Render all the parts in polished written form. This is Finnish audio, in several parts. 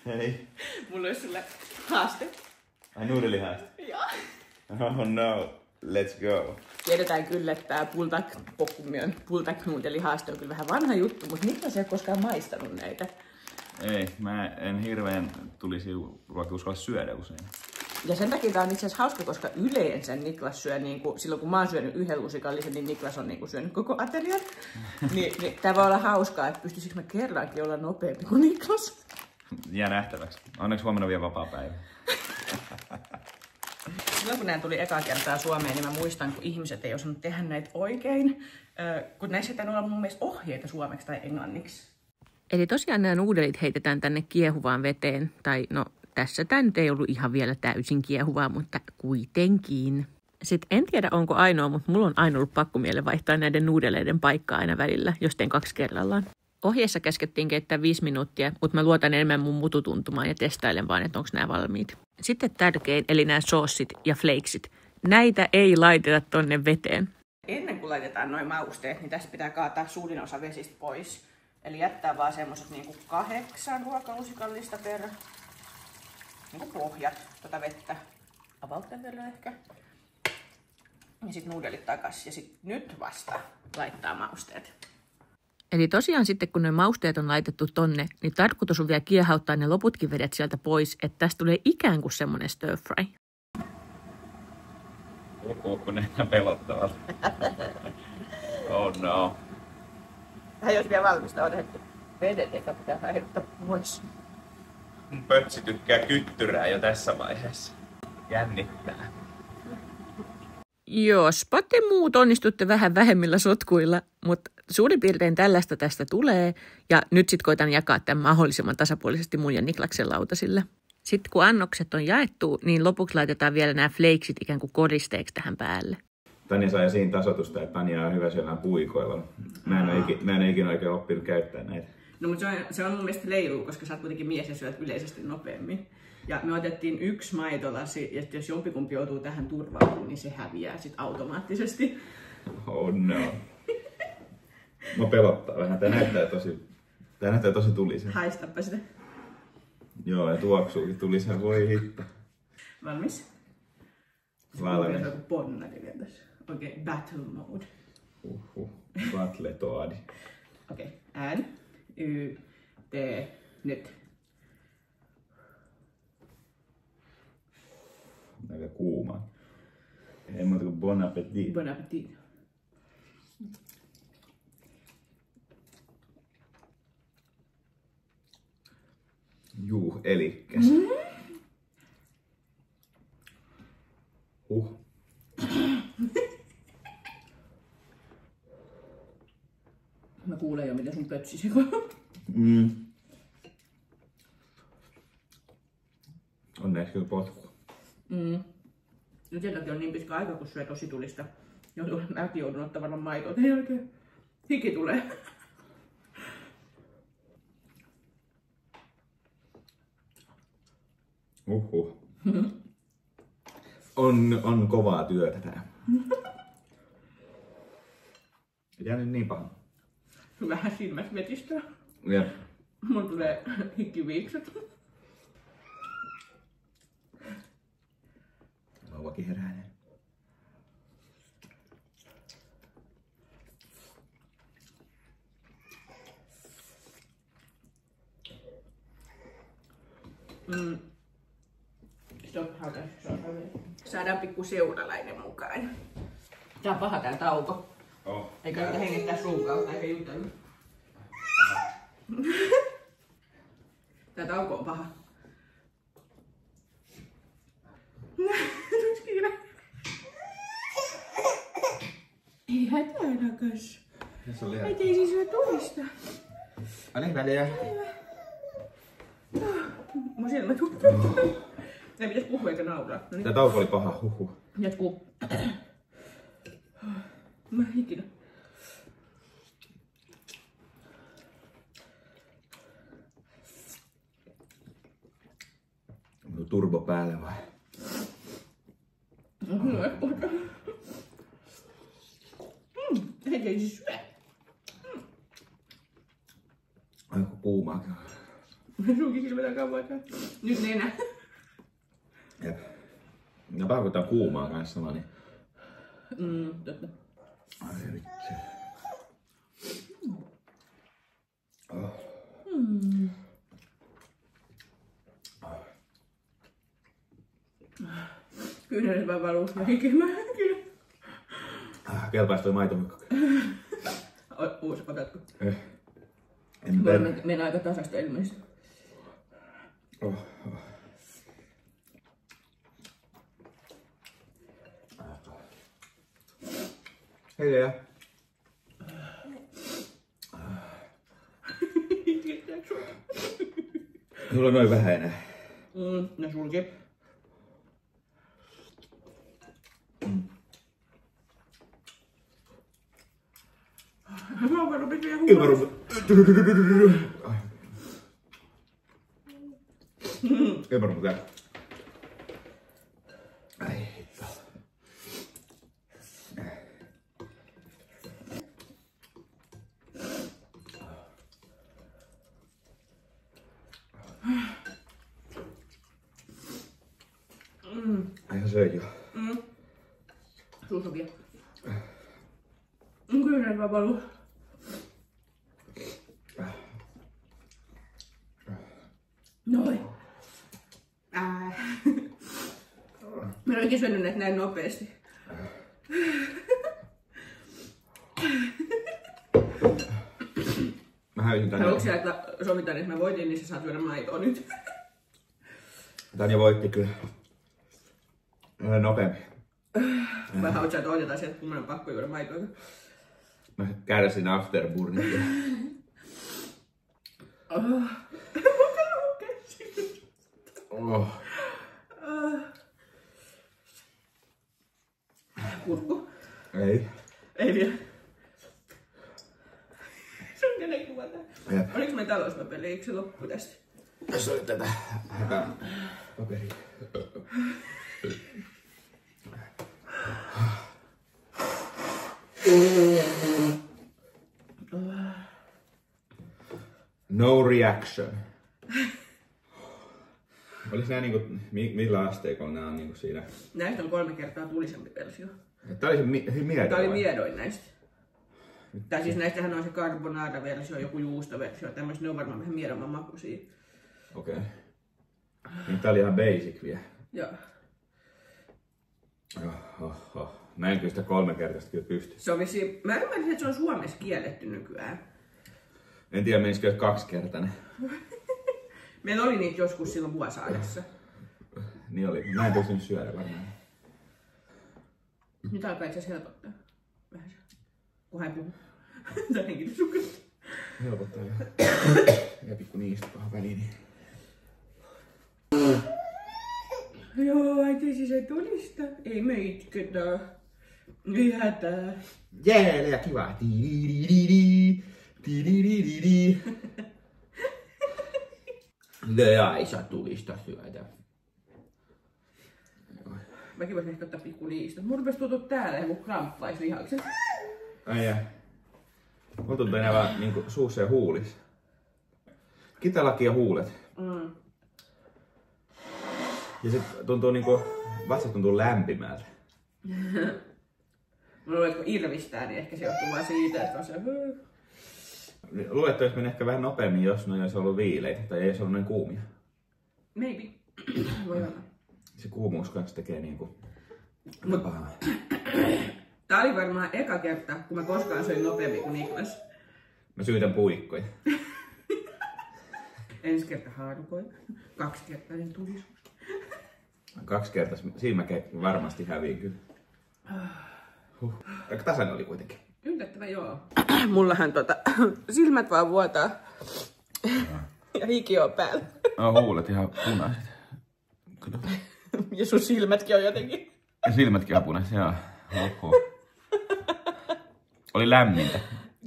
Hei. Mulla olisi sulle haaste. Ai nuudelihaaste? Joo. Oh no, let's go. Tiedetään kyllä, että tää pultak-nuudelihaaste on kyllä vähän vanha juttu, mutta Niklas ei ole koskaan maistanut näitä. Ei, mä en hirveän tulisi vaikka uskalla syödä usein. Ja sen takia tää on itse asiassa hauska, koska yleensä Niklas syö, silloin kun mä oon syönyt yhden lusikallisen, niin Niklas on syönyt koko aterian. niin tää voi olla hauskaa, että pystyisikö mä kerrankin olla nopeampi kuin Niklas. Jää nähtäväksi. Onneksi huomenna vielä vapaa päivä. Silloin kun nämä tuli ekaa kertaa Suomeen, niin mä muistan, kun ihmiset ei osannut tehdä näitä oikein. Kun näissä ei olla mun mielestä ohjeita suomeksi tai englanniksi. Eli tosiaan nämä nuudelit heitetään tänne kiehuvaan veteen. Tai no, tässä tämä nyt ei ollut ihan vielä täysin kiehuvaa, mutta kuitenkin. Sitten en tiedä, onko ainoa, mutta mulla on aina ollut pakko mieleen vaihtaa näiden nuudeleiden paikkaa aina välillä, jos teen 2 kerrallaan. Ohjeessa käskettiin keittää 5 minuuttia, mutta mä luotan enemmän mun mututuntumaan ja testailen vaan, että onko nämä valmiit. Sitten tärkein, eli nämä soossit ja flakesit. Näitä ei laiteta tonne veteen. Ennen kuin laitetaan noin mausteet, niin tässä pitää kaataa suurin osa vesistä pois. Eli jättää vaan semmoset 8 ruokalusikallista per pohjat vettä. About tämän verran ehkä. Ja sitten nuudelit takas. Ja sitten nyt vasta laittaa mausteet. Eli tosiaan sitten kun ne mausteet on laitettu tonne, niin tarkoitus on vielä kiehauttaa ne loputkin vedet sieltä pois, että tästä tulee ikään kuin semmonen stir fry. Onko ne pelottavat? Oh no. Hän jos vielä valmista on hetki. Vedet eikä pitää heittää pois. Pötsi tykkää kyttyrää jo tässä vaiheessa. Jännittää. Jospa te muut onnistutte vähän vähemmillä sotkuilla, mutta suurin piirtein tällaista tästä tulee. Ja nyt sitten koitan jakaa tämän mahdollisimman tasapuolisesti mun ja Niklaksen lautasille. Sitten kun annokset on jaettu, niin lopuksi laitetaan vielä nämä flakesit ikään kuin koristeeksi tähän päälle. Tanja sai siinä tasoitusta, että Tanja on hyvä syömään puikoilla. Mä en ikinä oikein oppinut käyttää näitä. No mutta se on mun mielestä leilu, koska sä oot kuitenkin mies ja syöt yleisesti nopeammin. Ja me otettiin 1 maitolasi, ja jos jompikumpi joutuu tähän turvautumaan, niin se häviää sit automaattisesti. Oh no. Mä pelottaa vähän. Tää näyttää tosi tulisen. Haistappa sitä. Joo, ja tuoksuukin tulisen. Voi hitto. Valmis? Valmis. Se on ponnari vielä tässä. Okei, battle mode. Battle toadi. Okei, N, Y, T, nyt. Aika kuuma. Ei muuta kuin bon appetit. Bon appetit. Juu, elikkäs. Mä kuulen jo, mitä sun pötsisi. Onneksi kyllä potkua. Nyt sen takia on niin pitkä aika, kun syö tosi tulista. Mäkin joudun ottaa varmaan maitoa. Ei oikein. Hiki tulee. On kovaa työtä tää. Ei jää nyt niin paha. Vähän silmät vetistää. Ja. Mun tulee hikkiviikset. Vauvakin herää. Saadaan pikku seuralainen mukaan. Tää on paha tää tauko. Eikä niitä hengittää suun kautta eikä jutella. Tää tauko on paha. Ei hätää rakas. Äiti ei siis syö tulista. Anne väliä. Mun silmät huttuu. Ei pitäis puhua eikä nauraa. No niin. Tää tauko oli paha. Jatkuu. Mä hikinä. Onko turbo päällä vai? Ei siis syö. Aika kuumaakin. Sunkin silmät alkaa vaikka. Nyt nenä. Jep. Ja paha kun tää on kuumaa kanssa sama, niin... Totta. Ai vitsi. Kyynärät vaan valuu näkemään. Kelpaisi toi maitohukka. Otatko? En aika tasasta ilmeisesti. Hei Lea. Sulla on noin vähän enää. No sulki. Mä oon rupit vielä huumaa. Ilmarumpu tää. Ai hitto. Ai söit jo. Suussa vielä. Kyynärät vaan valuu. Noin. Mä en oikein syönyt näitä näin nopeasti. Mä hävisin tänne. Haluatko sä, että sovitaan, että mä voitin, niin sä saat syödä maitoa nyt? Tanja voitti kyllä. Nopeampi. Vai haluatko sä, että otetaan sieltä, kun mun on pakko juoda maitoa? Mä kärsin afterburnit. Kurkku? Ei. Ei vielä. Sun nenä kuvataan. Oliko me talouspaperi, eikö se loppu tästä? Tässä oli tätä häpää paperia. No reaction. Olis nää niinku, millä asteikolla nää on niinku siinä? Näistä on 3 kertaa tulisempi versio. Tää oli se miedoin. Tää oli miedoin näistä. Tai siis näistähän on se carbonara-versio, joku juustoversio, tämmöset, ne on varmaan vähän miedomman makuisia. Okei. Niin tää oli ihan basic vielä. Joo. Mä en kyllä sitä 3 kertaista kyllä pysty. Se on vissiin, mä ymmärsin, että se on Suomessa kielletty nykyään. En tiedä menisikö 2-kertainen. Meillä oli niitä joskus silloin vuosaajassa. Niin oli. Mä en pystynyt syödä varmaan. Nyt alkaa itse asiassa helpottaa. Vähän se. Kunhan ei puhu. Tää hengitysukasta. Helpottaa jo. Ja pikku niistä pahan väliin. Joo, äiti siis ei tulista. Ei me itketä. Ei hätää. Jee, ja kiva. Lea ei saa tulista syödä. Mäkin voisin ehkä ottaa pikku niistä. Mun rupes tuntua täällä joku kramppais lihakset. Ai jää. Mulla tuntuu enää vaan niinku suussa ja huulissa. Kitalaki ja huulet. Ja sit tuntuu niinku, vatsa tuntuu lämpimältä. Mulla luulen, että kun irvistää, niin ehkä se johtuu vaan siitä, että on se... Luulen, että olisi mennyt ehkä vähän nopeammin, jos ne olisi ollut viileitä tai ei olisi ollut noin kuumia. Maybe. Voi olla. Se kuumuus kanssa tekee niinku pahaa. Tää oli varmaan eka kerta, kun mä koskaan söin nopeammin kuin Niklas. Mä syytän puikkoja. Ensi kerta haarukoin. 2 kertaa niin tulisuus. 2 kertaa. Siinä mä varmasti häviin kyllä. Aika tasainen oli kuitenkin. Yllättävän joo. Mullahan silmät vaan vuotaa. Ja hiki on päällä. Huulet ihan punaiset. Ja sun silmätkin on jotenkin. Ja silmätkin on punaiset, joo. Oho. Oli lämmintä.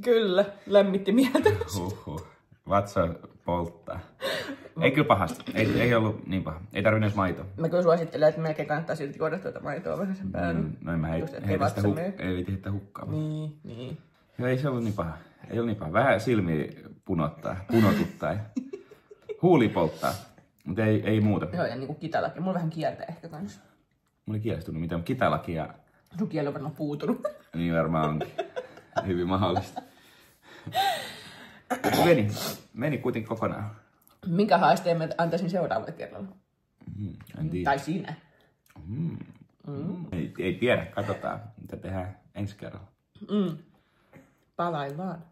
Kyllä, lämmitti mieltä. Vatsa polttaa. Ei kyllä pahasti. Ei ollut niin paha. Ei tarvinnut edes maitoa. Mä kyllä suosittelen, että melkein kannattaa silti kohdata tuota maitoa vähän sen päälle. No en mä heitä sitä hukkaamaan. Niin. Ja ei se ollut niin paha. Ei ollut niin paha. Vähän silmiä punotuttaa. Huuli polttaa, mutta ei muuta. Joo, ja niinku kitalaki. Mulla vähän kieltä ehkä kans. Mulla ei kielestunut mitään, mutta kitalaki ja... Sun kieli on varmaan puutunut. Niin varmaan onkin. Hyvin mahdollista. Meni kuitenkin kokonaan. Minkä haasteen mä antaisin seuraavalle kerralla? En tiedä. Tai sinä. Ei tiedä, katsotaan mitä tehdään ensi kerralla. Palaillaan.